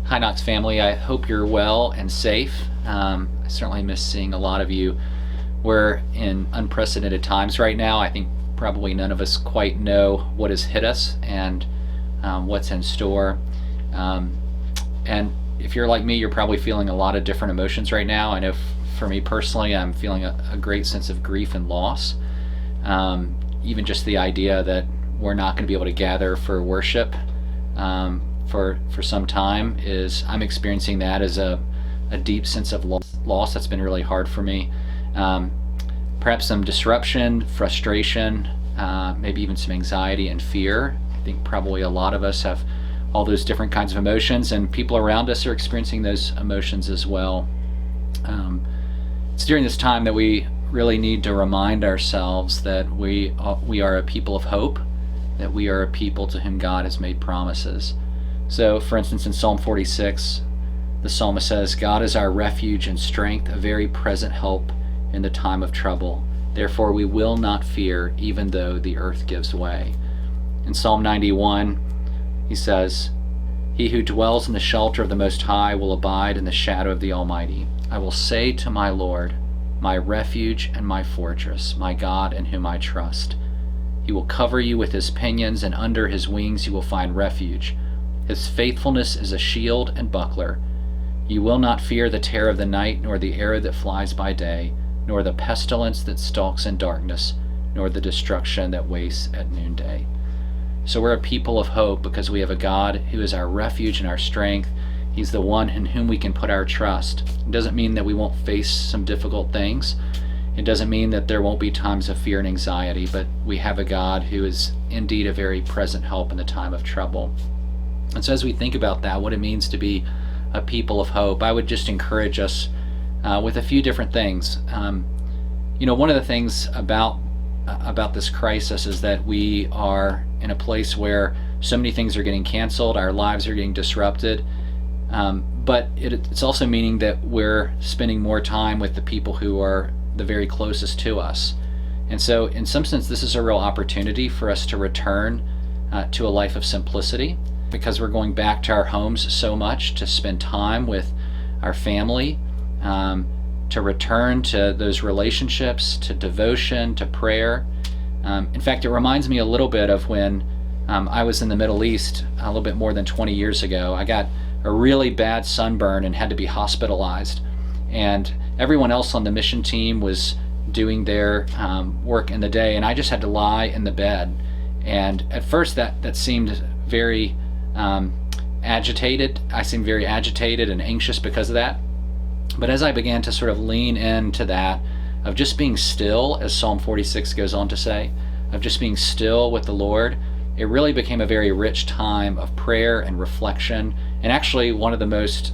Hi, Knox family. I hope you're well and safe. I certainly miss seeing a lot of you. We're in unprecedented times right now. I think probably none of us quite know what has hit us and what's in store. And if you're like me, you're probably feeling a lot of different emotions right now. I know for me personally, I'm feeling a great sense of grief and loss. Even just the idea that we're not going to be able to gather for worship for some time I'm experiencing that as a deep sense of loss that's been really hard for me. Perhaps some disruption, frustration, maybe even some anxiety and fear. I think probably a lot of us have all those different kinds of emotions, and people around us are experiencing those emotions as well. It's during this time that we really need to remind ourselves that we are a people of hope, that we are a people to whom God has made promises. So, for instance, in Psalm 46, the psalmist says, "God is our refuge and strength, a very present help in the time of trouble. Therefore we will not fear, even though the earth gives way." In Psalm 91, he says, "He who dwells in the shelter of the Most High will abide in the shadow of the Almighty. I will say to my Lord, my refuge and my fortress, my God in whom I trust. He will cover you with his pinions, and under his wings you will find refuge. His faithfulness is a shield and buckler. You will not fear the terror of the night, nor the arrow that flies by day, nor the pestilence that stalks in darkness, nor the destruction that wastes at noonday." So we're a people of hope because we have a God who is our refuge and our strength. He's the one in whom we can put our trust. It doesn't mean that we won't face some difficult things. It doesn't mean that there won't be times of fear and anxiety, but we have a God who is indeed a very present help in the time of trouble. And so as we think about that, what it means to be a people of hope, I would just encourage us with a few different things. One of the things about this crisis is that we are in a place where so many things are getting canceled, our lives are getting disrupted, but it's also meaning that we're spending more time with the people who are the very closest to us. And so in some sense, this is a real opportunity for us to return to a life of simplicity, because we're going back to our homes so much to spend time with our family, to return to those relationships, to devotion, to prayer. In fact, it reminds me a little bit of when I was in the Middle East a little bit more than 20 years ago. I got a really bad sunburn and had to be hospitalized. And everyone else on the mission team was doing their work in the day, and I just had to lie in the bed. And at first that seemed very agitated. I seemed very agitated and anxious because of that. But as I began to sort of lean into that, of just being still, as Psalm 46 goes on to say, of just being still with the Lord, it really became a very rich time of prayer and reflection, and actually one of the most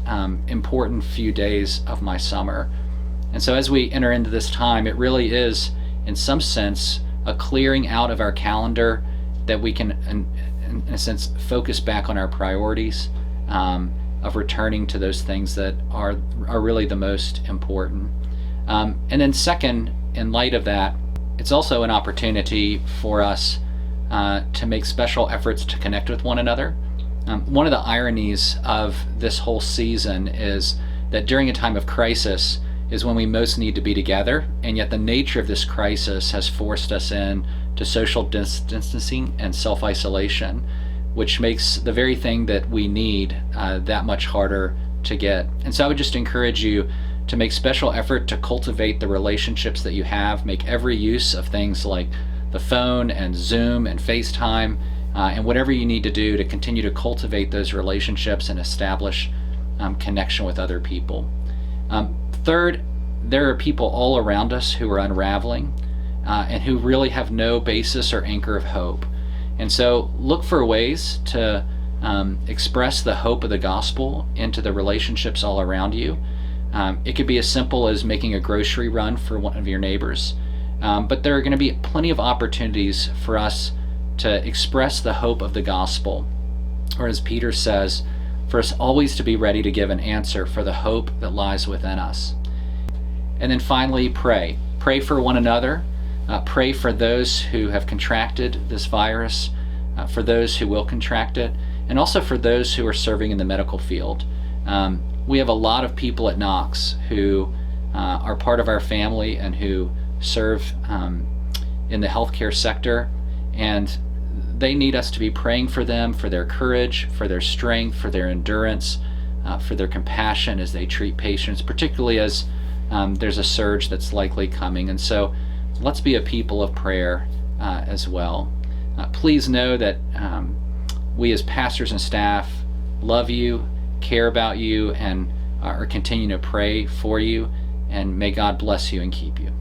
important few days of my summer. And so as we enter into this time, it really is, in some sense, a clearing out of our calendar that we can, in a sense, focus back on our priorities, of returning to those things that are really the most important. And then second, in light of that, it's also an opportunity for us to make special efforts to connect with one another. One of the ironies of this whole season is that during a time of crisis is when we most need to be together, and yet the nature of this crisis has forced us in to social distancing and self-isolation, which makes the very thing that we need that much harder to get. And so I would just encourage you to make special effort to cultivate the relationships that you have. Make every use of things like the phone and Zoom and FaceTime, and whatever you need to do to continue to cultivate those relationships and establish connection with other people. Third, there are people all around us who are unraveling and who really have no basis or anchor of hope. And so look for ways to express the hope of the gospel into the relationships all around you. It could be as simple as making a grocery run for one of your neighbors. But there are going to be plenty of opportunities for us to express the hope of the gospel. Or as Peter says, for us always to be ready to give an answer for the hope that lies within us. And then finally, pray. Pray for one another. Pray for those who have contracted this virus, for those who will contract it, and also for those who are serving in the medical field. We have a lot of people at Knox who are part of our family and who serve in the healthcare sector, and they need us to be praying for them, for their courage, for their strength, for their endurance, for their compassion as they treat patients, particularly as there's a surge that's likely coming. And so let's be a people of prayer as well. Please know that we as pastors and staff love you, care about you, and are continuing to pray for you, and may God bless you and keep you.